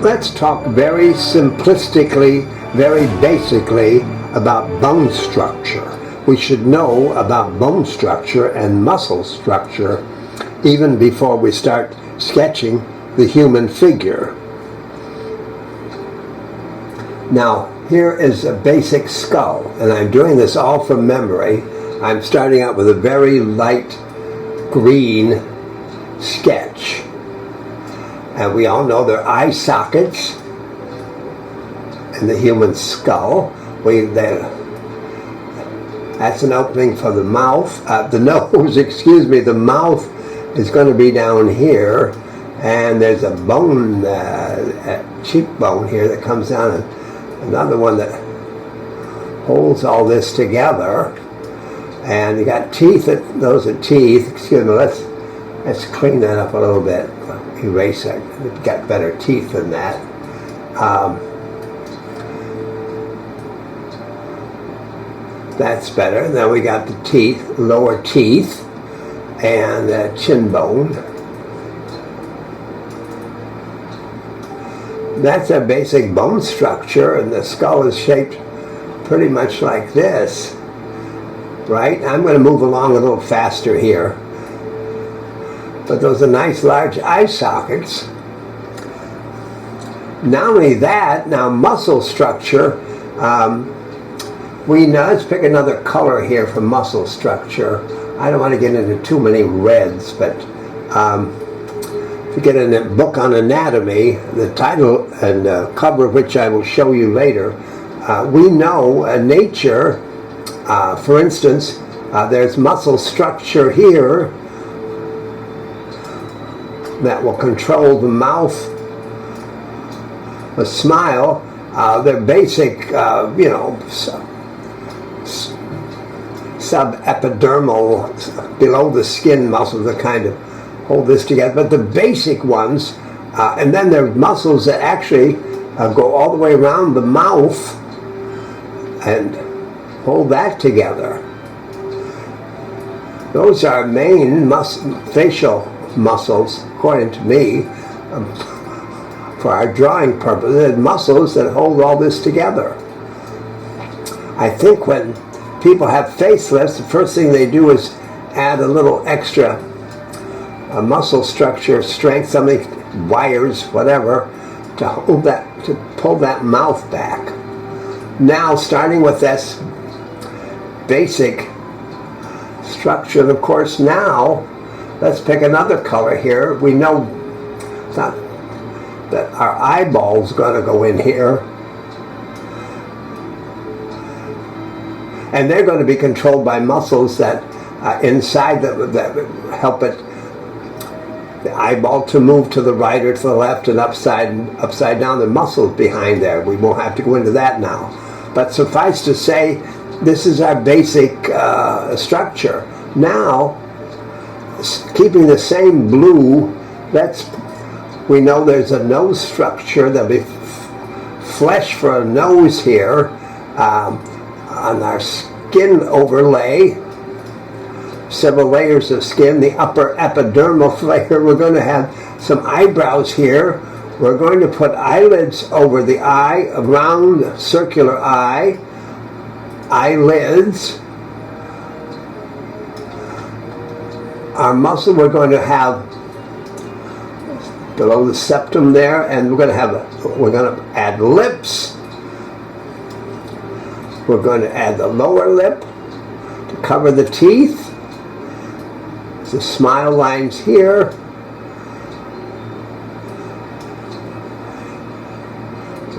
Let's talk very simplistically, very basically about bone structure. We should know about bone structure and muscle structure even before we start sketching the human figure. Now, here is a basic skull, and I'm doing this all from memory. I'm starting out with a very light green sketch. And we all know there are eye sockets in the human skull. That's an opening for the mouth. The nose, excuse me, the mouth is going to be down here. And there's a bone, a cheekbone here that comes down, and another one that holds all this together. And you got teeth, those are teeth. Excuse me, let's clean that up a little bit. Erase it. It's got better teeth than that. That's better. Now we got the teeth, lower teeth, and the chin bone. That's a basic bone structure, and the skull is shaped pretty much like this, right? I'm going to move along a little faster here. But those are nice large eye sockets. Not only that, now muscle structure, let's pick another color here for muscle structure. I don't want to get into too many reds, but if you get in a book on anatomy, the title and cover of which I will show you later, we know nature, for instance, there's muscle structure here that will control the mouth, the smile. They're basic, subepidermal, below the skin muscles that kind of hold this together. But the basic ones, and then there are muscles that actually go all the way around the mouth and hold that together. Those are main facial muscles, according to me, for our drawing purposes. They're muscles that hold all this together. I think when people have facelifts, the first thing they do is add a little extra muscle structure, strength, something, wires, whatever, to hold that, to pull that mouth back. Now, starting with this basic structure, and of course now, let's pick another color here. We know that our eyeball's going to go in here. And they're going to be controlled by muscles that inside that help the eyeball to move to the right or to the left and upside down. The muscles behind there. We won't have to go into that now. But suffice to say, this is our basic structure. Now, keeping the same blue, we know there's a nose structure. There'll be flesh for a nose here. On our skin overlay, several layers of skin, the upper epidermal layer, we're going to have some eyebrows here. We're going to put eyelids over the eye, a round circular eye, eyelids. Our muscle we're going to have below the septum there, and we're going to add lips. We're going to add the lower lip to cover the teeth. The smile lines here.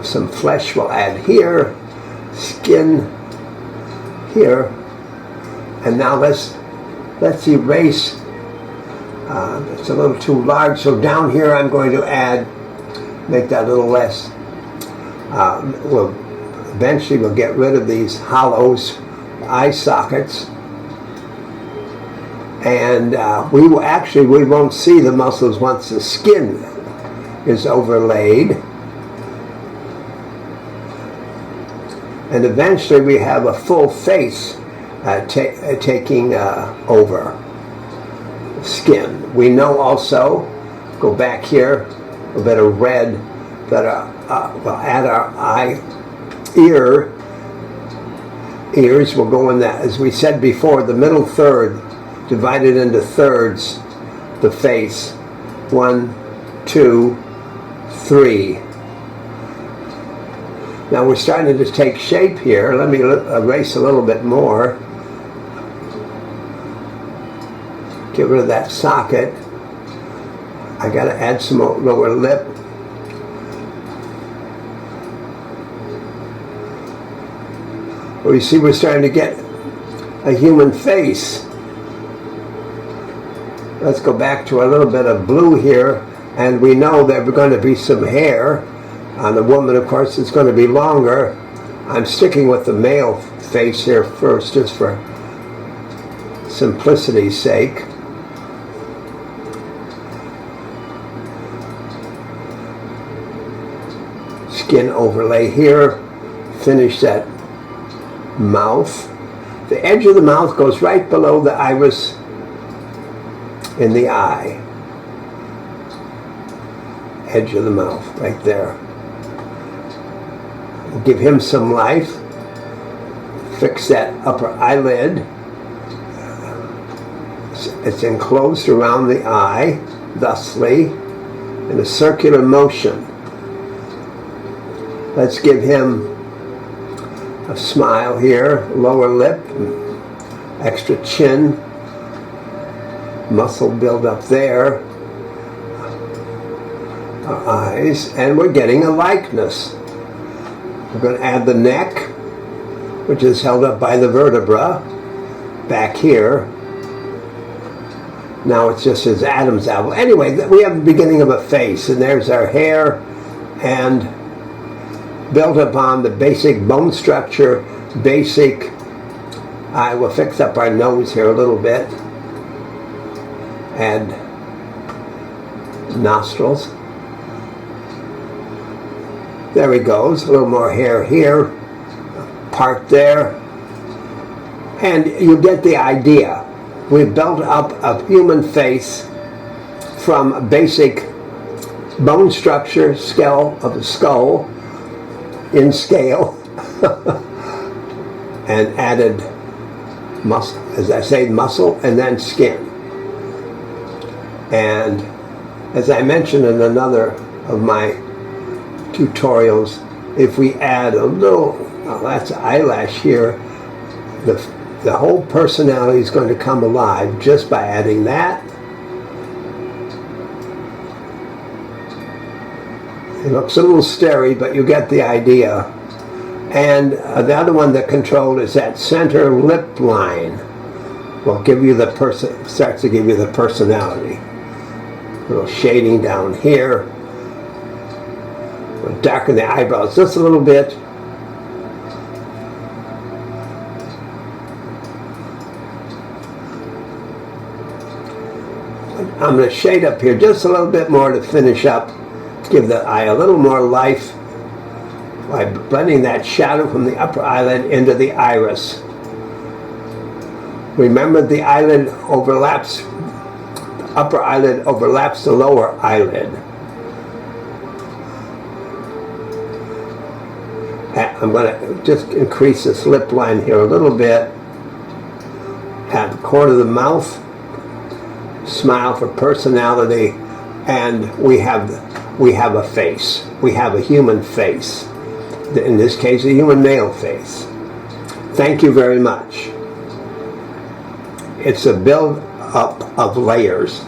Some flesh we'll add here. Skin here. And now let's erase. It's a little too large, so down here I'm going to make that a little less. Eventually we'll get rid of these hollows, eye sockets, and we won't see the muscles once the skin is overlaid. And eventually we have a full face taking over skin. We know also, go back here, a bit of red, but we'll add our ears will go in that, as we said before, the middle third, divided into thirds, the face. 1, 2, 3. Now we're starting to take shape here. Let me erase a little bit more. Get rid of that socket. I got to add some lower lip. Well, you see, we're starting to get a human face. Let's go back to a little bit of blue here, and we know there's going to be some hair. On the woman, of course, it's going to be longer. I'm sticking with the male face here first, just for simplicity's sake. Skin overlay here. Finish that mouth. The edge of the mouth goes right below the iris in the eye. Edge of the mouth, right there. We'll give him some life. Fix that upper eyelid. It's enclosed around the eye, thusly, in a circular motion. Let's give him a smile here, lower lip, extra chin, muscle build up there, our eyes, and we're getting a likeness. We're going to add the neck, which is held up by the vertebra, back here. Now it's just his Adam's apple. Anyway, we have the beginning of a face, and there's our hair, and built upon the basic bone structure, I will fix up our nose here a little bit. Add nostrils. There he goes, a little more hair here, part there. And you get the idea. We've built up a human face from basic bone structure, scale of the skull, in scale, and added muscle, as I say, muscle and then skin. And as I mentioned in another of my tutorials, if we add a little, that's an eyelash here, the whole personality is going to come alive just by adding that. It looks a little starry, but you get the idea. And the other one that controlled is that center lip line. Will give you the starts to give you the personality. A little shading down here. We'll darken the eyebrows just a little bit. I'm going to shade up here just a little bit more to finish up. Give the eye a little more life by blending that shadow from the upper eyelid into the iris. Remember, the eyelid overlaps, the upper eyelid overlaps the lower eyelid. I'm going to just increase this lip line here a little bit. At the corner of the mouth, smile for personality, and we have a face. We have a human face. In this case, a human male face. Thank you very much. It's a build up of layers.